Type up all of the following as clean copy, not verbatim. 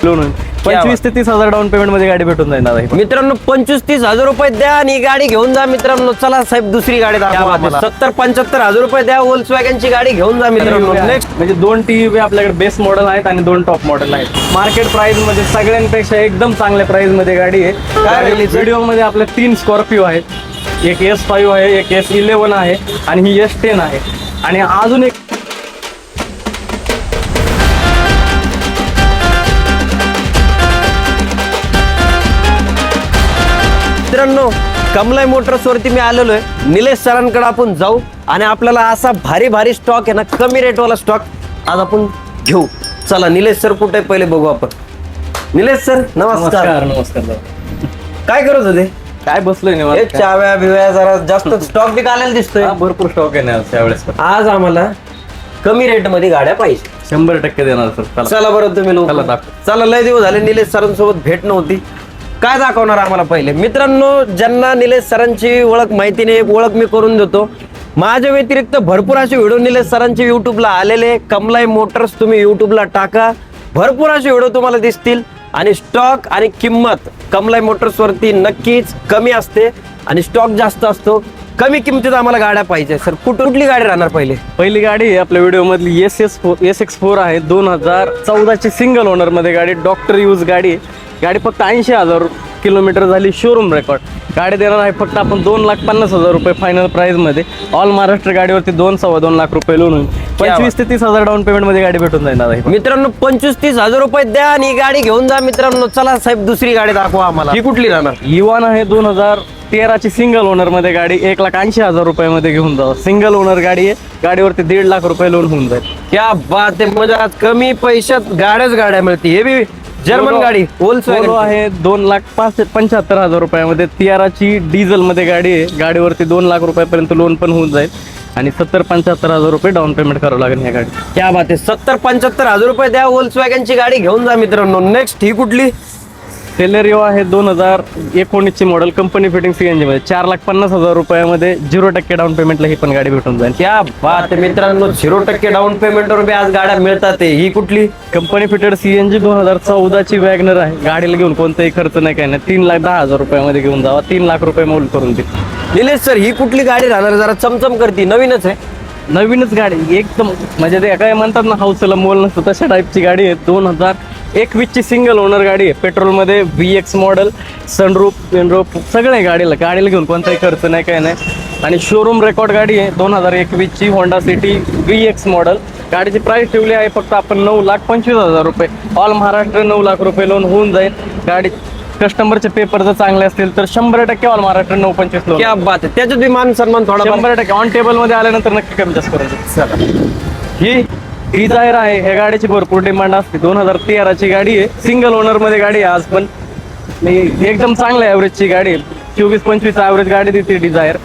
Loan 25 ते 30,000 down payment मध्ये गाडी भेटून जाईल दादा. मित्रांनो 25-30,000 रुपये द्या आणि ही गाडी घेऊन जा मित्रांनो. चला साहेब दुसरी गाडी दाखवा. 70-75,000 रुपये द्या, व्होल्क्सवॅगनची गाडी घेऊन जा मित्रांनो. नेक्स्ट म्हणजे 2 TUV आपल्याकडे बेस मॉडेल आहेत आणि 2 टॉप मॉडेल आहेत. मार्केट प्राइस मध्ये सगळ्यांपेक्षा एकदम चांगल्या प्राइस मध्ये गाडी आहे. काय व्हिडिओ मध्ये आपल्या 3 स्कॉर्पिओ आहेत. एक S5 आहे, एक S11 आहे आणि ही S10 आहे. आणि अजून एक मित्रांनो कमलाई मोटर्स वरती मी आलेलो आहे. निलेश सरांकडे आपण जाऊ आणि आपल्याला असा भारी भारी स्टॉक आहे ना, कमी रेट वाला स्टॉक आज आपण घेऊ. चला निलेश सर कुठे पहिले बघू आपण. निलेश सर नमस्कार. नमस्कार. काय करत होते? काय बसलोय हे निवांत. चाव्या बिव्या जरा जास्त स्टॉक बी आलेला दिसतोय. भरपूर स्टॉक आहे ना त्यावेळेस. आज आम्हाला कमी रेट मध्ये गाड्या पाहिजे. 100% देणार सर. चला बरं तुम्ही लोक चला दाखव. चला. लय दिवस झाले निलेश सरांसोबत भेट नव्हती. काय दाखवणार आम्हाला पहिले? मित्रांनो ज्यांना निलेश सरांची ओळख माहिती नाही, एक ओळख मी करून देतो. माझ्या व्यतिरिक्त भरपूर असे व्हिडिओ निलेश सरांचे युट्यूबला आलेले. कमलाई मोटर्स तुम्ही युट्यूबला टाका, भरपूर असे व्हिडिओ तुम्हाला दिसतील. आणि स्टॉक आणि किंमत कमलाई मोटर्स वरती नक्कीच कमी असते आणि स्टॉक जास्त असतो. कमी किमतीत आम्हाला गाड्या पाहिजे. सर कुठली गाडी राहणार पहिले? पहिली गाडी आपल्या व्हिडिओ मधली SX4 आहे. 2014ची सिंगल ओनर मध्ये गाडी, डॉक्टर यूज गाडी. गाडी फक्त 80,000 किलोमीटर झाली, शोरूम रेकॉर्ड. गाडी देणार आहे फक्त आपण 2,50,000 रुपये फायनल प्राइस मध्ये. ऑल महाराष्ट्र गाडीवरती 2-2.5 लाख रुपये लोन होईल. 25 ते 30,000 डाऊन पेमेंट मध्ये गाडी भेटून जाईल दादा. मित्रांनो 25-30,000 रुपये द्या आणि ही गाडी घेऊन जा मित्रांनो. चला साहेब दुसरी गाडी दाखवा आम्हाला. ही कुठली राहणार? इवान आहे. 2013ची सिंगल ओनर मध्ये गाडी. 1,80,000 रुपयामध्ये घेऊन जावा. सिंगल ओनर गाडी आहे. गाडीवरती 1.5 लाख रुपये लोन होऊन जाईल. क्या बात आहे. म्हणजे आज कमी पैशात गाड्या मिळते. हे बी जर्मन गाडी Volvo आहे. 2,75,000 रुपयामध्ये. 13ची डिझेल मध्ये गाडी आहे. गाडीवरती 2 लाख रुपयापर्यंत लोन पण होऊन जाईल आणि 70-75,000 रुपये डाऊन पेमेंट करावं लागेल ह्या गाडी. क्या बात आहे. 70-75,000 रुपये द्या, व्होल्क्सवॅगनची गाडी घेऊन जा मित्रांनो. नेक्स्ट ही कुठली? सेलेरिओ आहे. 2019ची मॉडेल, कंपनी फिटिंग CNG मध्ये. 4,50,000 रुपयामध्ये 0% डाऊन पेमेंटला ही पण गाडी भेटून जाईल. क्या बात आहे मित्रांनो. 0% डाऊन पेमेंटवर बी आज गाड्या मिळतात. ही कुठली? कंपनी फिटेड CNG 2014ची वॅगनर आहे. गाडीला घेऊन कोणताही खर्च नाही, काय नाही. 3,10,000 रुपयामध्ये घेऊन जावा. 3 लाख रुपये मोल करून दे. निलेश सर ही कुठली गाडी राहणार? जरा चमचम करती, नवीनच आहे. नवीनच गाडी एकदम, म्हणजे ते काय म्हणतात ना हौसला मोल नसतं तशा टाईपची गाडी आहे. 2021ची सिंगल ओनर गाडी आहे. पेट्रोलमध्ये VX मॉडेल, सनरूफ विनरूफ सगळे गाडीला घेऊन कोणताही खर्च नाही, काय नाही. आणि शोरूम रेकॉर्ड गाडी आहे. 2021ची होंडा सिटी VX मॉडेल. गाडीची प्राइस ठेवली आहे फक्त आपण 9,25,000 रुपये. ऑल महाराष्ट्र 9 लाख रुपये लोन होऊन जाईल. गाडी कस्टमरचे पेपर जर चांगले असतील तर 100% ऑल महाराष्ट्र 9,25 लोन. क्या बात आहे. त्याच्यात बी मान सन्मान थोडा 100% ऑन टेबल मध्ये आल्यानंतर नक्की कमी जास्त करून. ही डिझायर आहे. ह्या गाडीची भरपूर डिमांड असते. 2013ची गाडी आहे. सिंगल ओनर मध्ये गाडी आहे. आज पण एकदम चांगल्या ॲव्हरेजची गाडी आहे. 24-25 ॲव्हरेज गाडी देते डिझायर.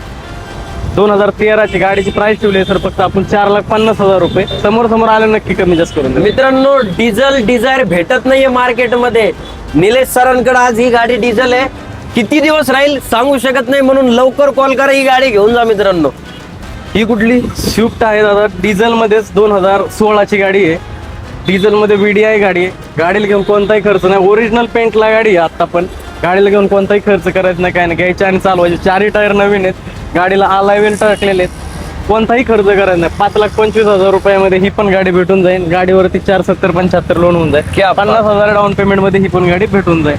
2013ची गाडीची प्राइस ठेवली आहे सर फक्त आपण 4,50,000 रुपये. समोर आलं नक्की कमी जास्त करून. मित्रांनो डिझेल डिझायर भेटत नाहीये मार्केटमध्ये. निलेश सरांकडे आज ही गाडी डिझेल आहे. किती दिवस राहील सांगू शकत नाही, म्हणून लवकर कॉल करा, ही गाडी घेऊन जा मित्रांनो. ही कुठली? स्विफ्ट आहे दादा. डिझेल मध्येच 2016ची गाडी आहे. डिझेल मध्ये VDI गाडी आहे. गाडीला घेऊन कोणताही खर्च नाही. ओरिजिनल पेंटला गाडी आहे. आता पण गाडीला घेऊन कोणताही खर्च करायचा नाही, काय नाही. घ्यायचे आणि चालवायचे. 4ही टायर नवीन आहेत. गाडीला अलाय व्हील टाकलेले आहेत. कोणताही खर्च करायचा नाही. 5,25,000 रुपयामध्ये ही पण गाडी भेटून जाईल. गाडीवरती 470-75 लोन होऊन जाईल. 50,000 डाऊन पेमेंट मध्ये ही पण गाडी भेटून जाईल.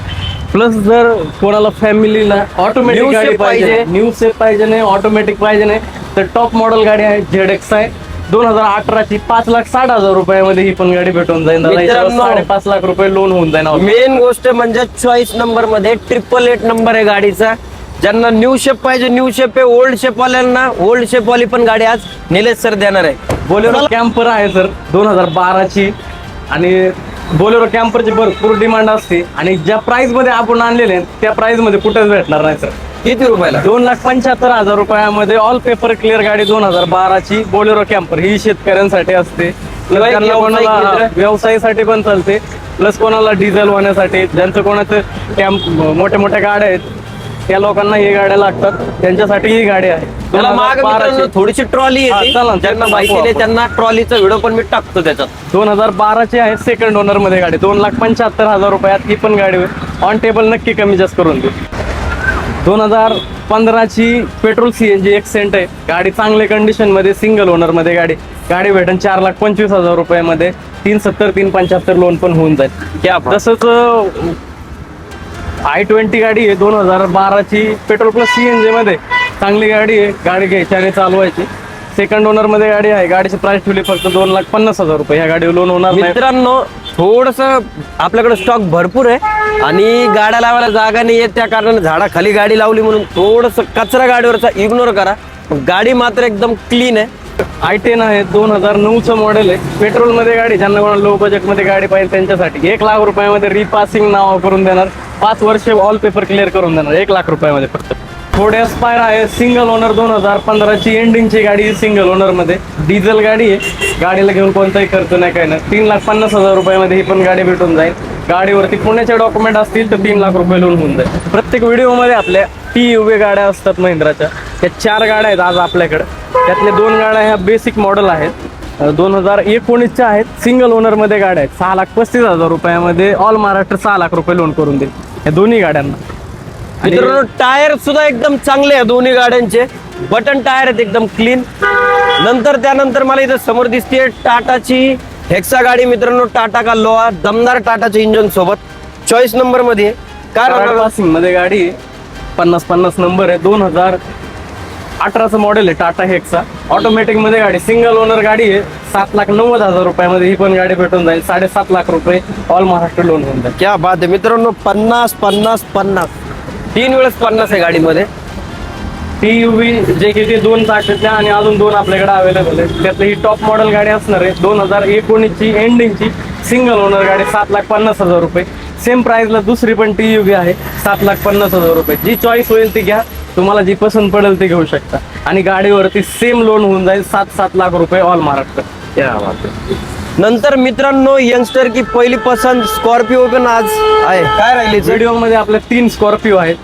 प्लस जर कोणाला फॅमिलीला ऑटोमॅटिक गाडी पाहिजे, न्यू सेफ पाहिजे नाही, ऑटोमॅटिक पाहिजे नाही, तर टॉप मॉडेल गाडी आहे. ZX आहे. 2018ची 5,60,000 रुपयामध्ये ही पण गाडी भेटून जाईल. 5.5 लाख रुपये लोन होऊन जाईल. मेन गोष्ट म्हणजे चॉईस नंबर मध्ये 888 नंबर आहे गाडीचा. ज्यांना न्यू शेप पाहिजे न्यू शेप आहे. ओल्ड शेप वाल्यांना ओल्ड शेप वाली पण गाडी आज निलेश सर देणार आहे. बोलेरो कॅम्पर आहे सर 2012ची. आणि बोलेरो कॅम्परची भरपूर डिमांड असते आणि ज्या प्राइस मध्ये आपण आणलेले त्या प्राइस मध्ये कुठेच भेटणार नाही सर. किती रुपयाला? 2,75,000 रुपयामध्ये ऑल पेपर क्लिअर गाडी. 2012ची बोलेरो कॅम्पर ही शेतकऱ्यांसाठी असते. कोणाला व्यवसायासाठी पण चालते. प्लस कोणाला डिझेल होण्यासाठी, ज्यांचं कोणाचं मोठ्या मोठ्या गाड्या आहेत त्या लोकांना ही गाड्या लागतात, त्यांच्यासाठी ही गाडी आहे. त्याला मागे 2012 ची. मित्रांनो थोडीशी ट्रॉली हा, येते, चला ना, ज्यांना ते माहिती दाखवू नाही आपण. त्यांना ट्रॉलीचा व्हिडिओ पण मी टाकतो त्याच्यात. 2012 ची आहे, सेकंड ओनर मध्ये गाडी, 2,75,000 रुपयात ही पण गाडी ऑन टेबल नक्की कमी जास्त करून देऊ. 2015 ची पेट्रोल CNG एक्सेंट आहे गाडी, चांगल्या कंडिशन मध्ये, सिंगल ओनर मध्ये गाडी भेटेल 4,25,000 रुपयामध्ये. 370 375 लोन पण होऊन जाईल. तसंच i20 गाडी आहे 2012 ची, पेट्रोल प्लस CNG मध्ये चांगली गाडी आहे. गाडी घ्यायची आणि चालवायची. सेकंड ओनर मध्ये गाडी आहे. गाडीची प्राइस ठेवली फक्त 2,50,000 रुपये. ह्या गाडीवर लोन होणार नाही. मित्रांनो थोडस आपल्याकडे स्टॉक भरपूर आहे आणि गाड्या लावायला जागा नाही येत, त्या कारणाने झाडाखाली गाडी लावली म्हणून थोडस कचरा गाडीवरचा इग्नोर करा. गाडी मात्र एकदम क्लीन आहे. i10 आहे, 2009चं मॉडेल आहे. पेट्रोल मध्ये गाडी, ज्यांना कोणाला लो बजेट मध्ये गाडी पाहिजे त्यांच्यासाठी 1,00,000 रुपयामध्ये रिपासिंग नाव करून देणार. 5 वर्ष ऑल पेपर क्लिअर करून देणार 1,00,000 रुपयामध्ये फक्त. थोडे एस्पायर आहे, सिंगल ओनर, 2015 ची एंडिंगची गाडी, सिंगल ओनर मध्ये डिझेल गाडी आहे. गाडीला घेऊन कोणताही खर्च नाही, काही नाही. 3,50,000 रुपयामध्ये ही पण गाडी भेटून जाईल. गाडीवरती पुण्याचे डॉक्युमेंट असतील तर 3,00,000 रुपये लोन होऊन जाईल. प्रत्येक व्हिडिओमध्ये आपल्या TUV गाड्या असतात महिंद्राच्या. त्या 4 गाड्या आहेत आज आपल्याकडे. त्यातल्या 2 गाड्या ह्या बेसिक मॉडेल आहेत, 2019च्या आहेत. सिंगल ओनर मध्ये गाड्या आहेत. 6,35,000 रुपयामध्ये ऑल महाराष्ट्र 6,00,000 रुपये लोन करून देईल या दोन्ही गाड्यांना. मित्रांनो टायर सुद्धा एकदम चांगले आहे दोन्ही गाड्यांचे. बटन टायर आहेत एकदम क्लीन. त्यानंतर मला इथं समोर दिसते टाटाची हेक्सा गाडी. मित्रांनो टाटा का लोहा, दमदार टाटाचे इंजन सोबत, चॉईस नंबर मध्ये आहे. काय राहणार? पासिंग मध्ये गाडी आहे, 50-50 नंबर आहे. 2018चं मॉडेल आहे टाटा हेक्सा. ऑटोमॅटिक मध्ये गाडी, सिंगल ओनर गाडी आहे. 7,90,000 रुपयामध्ये ही पण गाडी भेटून जाईल. 7,50,000 रुपये ऑल महाराष्ट्र लोन होऊन जाईल. क्या बात आहे मित्रांनो. 50-50-50 3 वेळेस 50 आहे गाडीमध्ये. TUV जे की ते 2 चाकाच्या आणि अजून 2 आपल्याकडे अवेलेबल आहे. त्यातली ही टॉप मॉडेल गाडी असणार आहे. 2019 ची एंडिंगची सिंगल ओनर गाडी, 7,50,000 रुपये. सेम प्राइसला दुसरी पण TUV आहे, 7,50,000 रुपये. जी चॉईस होईल ती घ्या, तुम्हाला जी पसंत पडेल ती घेऊ शकता. आणि गाडीवरती सेम लोन होऊन जाईल 7-7 लाख रुपये ऑल महाराष्ट्र. या बात आहे. नंतर मित्रांनो यंगस्टर की पहिली पसंत स्कॉर्पिओ पण आज आहे. काय राहिली व्हिडिओ मध्ये आपल्या 3 स्कॉर्पिओ आहेत.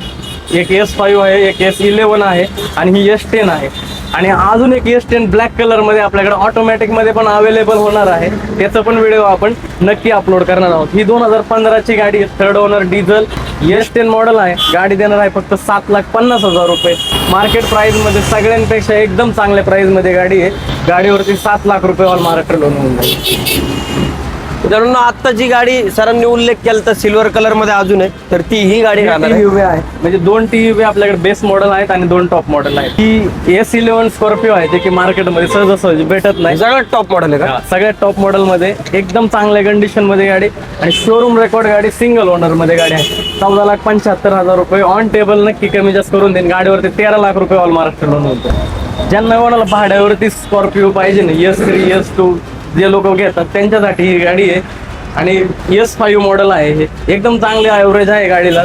एक S5 आहे, एक S11 आहे आणि ही S10 आहे. आणि अजून एक S10 ब्लॅक कलर मध्ये आपल्याकडे ऑटोमॅटिक मध्ये पण अवेलेबल होणार आहे. त्याचा पण व्हिडिओ आपण नक्की अपलोड करणार आहोत. ही 2015 ची गाडी आहे, 3rd owner diesel S10 model आहे. गाडी देणार आहे फक्त 7,50,000 रुपये. मार्केट प्राइस मध्ये सगळ्यांपेक्षा एकदम चांगल्या प्राइस मध्ये गाडी आहे. गाडीवरती 7,00,000 रुपये ऑल महाराष्ट्र लोन होऊन जाईल. मित्रांनो आता जी गाडी सरांनी उल्लेख केला तर सिल्वर कलर मध्ये अजून आहे, तर ती ही गाडी राहणार आहे. TUV आहे, म्हणजे 2 TUV आपल्याकडे बेस मॉडेल आहेत आणि 2 टॉप मॉडेल आहेत. ही S11 स्कॉर्पिओ आहे, जे की मार्केटमध्ये सहजासहजी भेटत नाही. सगळ्यात टॉप मॉडेल आहे का? सगळ्यात टॉप मॉडेल मध्ये एकदम चांगल्या कंडिशन मध्ये गाडी आणि शोरूम रेकॉर्ड गाडी, सिंगल ओनर मध्ये गाडी आहे. 14,75,000 रुपये ऑन टेबल नक्की कमी जास्त करून देईन. गाडीवरती 13,00,000 रुपये ऑल महाराष्ट्र लोन होतं. ज्यांना कोणाला भाड्यावरती स्कॉर्पिओ पाहिजे ना, S3 S2 जे लोक घेतात त्यांच्यासाठी ही गाडी आहे. आणि S5 मॉडेल आहे. हे एकदम चांगले ॲव्हरेज आहे गाडीला.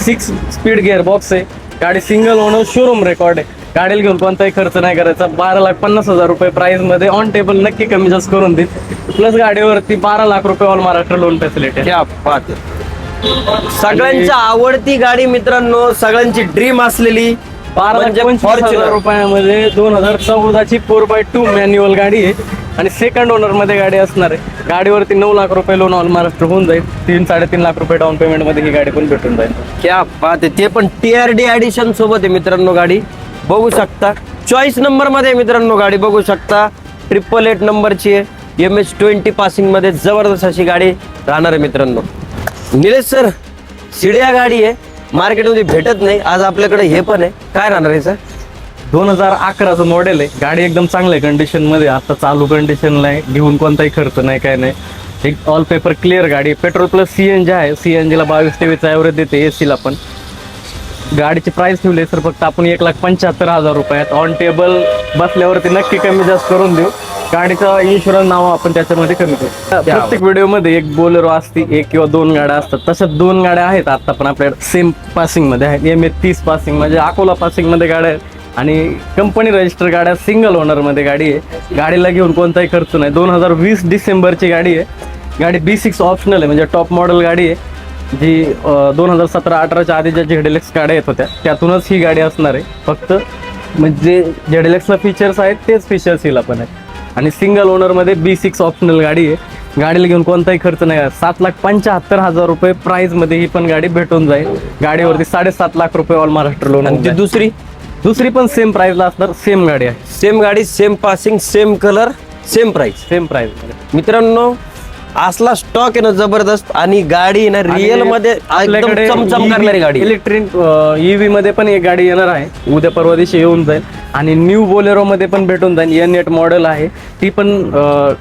6 स्पीड गिअर बॉक्स आहे. गाडी सिंगल ओनर, शोरूम रेकॉर्ड आहे. गाडीला घेऊन कोणताही खर्च नाही करायचा. 12,50,000 रुपये प्राइस मध्ये ऑन टेबल नक्की कमी जास्त करून देईल. प्लस गाडीवरती 12,00,000 रुपये ऑल महाराष्ट्र लोन फॅसिलिटी. क्या बात. सगळ्यांची आवडती गाडी मित्रांनो, सगळ्यांची ड्रीम असलेली 12,25,000 रुपयामध्ये 2014 ची 4x2 मॅन्युअल गाडी आहे आणि सेकंड ओनर मध्ये गाडी असणार आहे. गाडीवरती 9,00,000 रुपये लोन ऑल महाराष्ट्र होऊन जाईल. 3-3.5 लाख रुपये डाऊन पेमेंट मध्ये ही गाडी पण भेटून जाईल. क्या बात आहे. ते पण TRD ऍडिशन सोबत आहे मित्रांनो. गाडी बघू शकता, चॉईस नंबर मध्ये मित्रांनो गाडी बघू शकता. 888 नंबरची आहे. MS20 पासिंग मध्ये जबरदस्त अशी गाडी राहणार आहे मित्रांनो. निलेश सर, सिडिया गाडी आहे, मार्केटमध्ये भेटत नाही. आज आपल्याकडे हे पण आहे. काय राहणार आहे सर? 2011चं मॉडेल आहे. गाडी एकदम चांगल्या कंडिशन मध्ये, आता चालू कंडिशनला आहे. घेऊन कोणताही खर्च नाही, काय नाही. एक ऑल पेपर क्लिअर गाडी. पेट्रोल प्लस CNG आहे. CNG ला 22-23 ॲव्हरेज देते. AC ला पण. गाडीची प्राइस ठेवली सर फक्त आपण 1,75,000 रुपयात. ऑन टेबल बसल्यावरती नक्की कमी जास्त करून देऊ. गाडीचा इन्शुरन्स नाव आपण त्याच्यामध्ये कमी करू. प्रत्येक व्हिडिओमध्ये एक बोलेरो असते, 1 किंवा 2 गाड्या असतात. तशाच 2 गाड्या आहेत आता पण आपल्याकडे सेम पासिंग मध्ये आहेत. MS30 पासिंग म्हणजे अकोला पासिंग मध्ये गाड्या आहेत आणि कंपनी रजिस्टर गाड्या, सिंगल ओनर मध्ये गाडी आहे. गाडीला घेऊन कोणताही खर्च नाही. 2020 डिसेंबरची गाडी आहे. गाडी B6 ऑप्शनल आहे, म्हणजे टॉप मॉडेल गाडी आहे. जी 2017-18च्या आधी ज्या ZLX गाड्या येत होत्या त्यातूनच ही गाडी असणार आहे. फक्त म्हणजे ZLX ला फीचर्स आहेत तेच फीचर्स हिला पण आहेत. आणि सिंगल ओनर मध्ये B6 ऑप्शनल गाडी आहे. गाडीला घेऊन कोणताही खर्च नाही. 7,75,000 रुपये प्राइस मध्ये ही पण गाडी भेटून जाईल. गाडीवरती 7.5 लाख रुपये ऑल महाराष्ट्र लोन. आणि ती दुसरी पण सेम प्राइसला असणार. सेम गाडी आहे, सेम गाडी, same passing, same colour, same price. Same price मध्ये. मित्रांनो असला स्टॉक आहे ना जबरदस्त, आणि गाडी आहे ना रिअल मध्ये एकदम चमचम करणारी गाडी. इलेक्ट्रिक EV मध्ये पण एक गाडी येणार आहे, उद्या परवा दिवशी येऊन जाईल. आणि न्यू बोलेरो मध्ये पण भेटून जाईल. N8 मॉडेल आहे, ती पण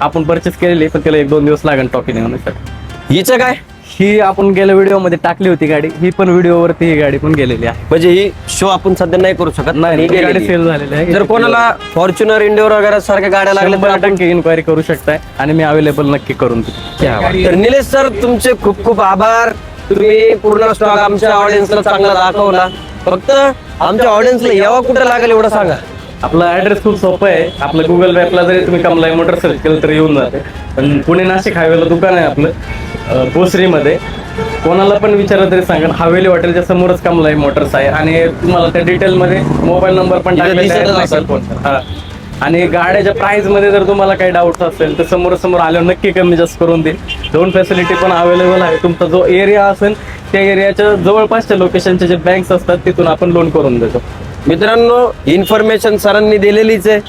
आपण परचेस केलेली आहे, पण त्याला 1-2 दिवस लागेल टॉकिंग होण्यासाठी. हिचं काय? ही आपण गेल्या व्हिडिओ मध्ये टाकली होती गाडी, ही पण व्हिडिओवरती ही गाडी पण गेलेली आहे. म्हणजे ही शो आपण सध्या नाही करू शकत. नाही, ही ही गाडी गेलेली. सेल झालेली आहे. जर कोणाला फॉर्च्युनर, इंडिओर वगैरे सारख्या गाड्या लागल्या तर आपण 100% इन्क्वायरी करू शकताय आणि मी अवेलेबल नक्की करून देतो. तर निलेश सर तुमचे खूप खूप आभार. तुम्ही पूर्ण स्टॉक आमच्या ऑडियन्सला चांगला दाखवला. फक्त आमच्या ऑडियन्सला यावं कुठं लागेल एवढं सांगा. आपला ऍड्रेस खूप सोपं आहे. आपलं गुगल मॅपला जरी तुम्ही कमलाई मोटर सर्च केलं तर येऊन जाते. पण पुणे नाशिक हायवेला दुकान आहे आपलं भोसरीमध्ये. कोणाला पण विचारलं तरी सांगा, हवेली हॉटेलच्या समोरच कमलाई मोटर्स आहे. आणि तुम्हाला त्या डिटेलमध्ये मोबाईल नंबर पण टाकलेला आहे. आणि गाड्याच्या प्राइस मध्ये जर तुम्हाला काही डाऊट असेल तर समोरासमोर आल्यावर नक्की कमी जास्त करून देईल. लोन फॅसिलिटी पण अवेलेबल आहे. तुमचा जो एरिया असेल त्या एरियाच्या जवळपासच्या लोकेशनचे जे बँक्स असतात तिथून आपण लोन करून देतो. मित्रांनो इन्फॉर्मेशन सरांनी दिलेलीच आहे.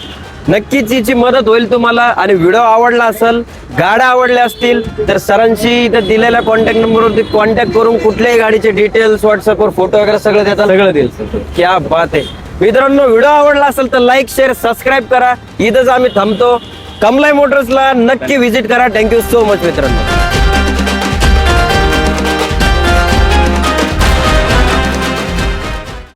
नक्कीच हिची मदत होईल तुम्हाला. आणि व्हिडिओ आवडला असेल, गाड्या आवडल्या असतील तर सरांशी इथे दिलेल्या कॉन्टॅक्ट नंबरवरती कॉन्टॅक्ट करून कुठल्याही गाडीचे डिटेल्स व्हॉट्सअपवर फोटो वगैरे सगळं देतात. सगळं देईल सर. क्या बात आहे. मित्रांनो व्हिडिओ आवडला असेल तर लाईक, शेअर, सबस्क्राईब करा. इथंच आम्ही थांबतो. कमलाई मोटर्सला नक्की व्हिजिट करा. थँक्यू सो मच मित्रांनो.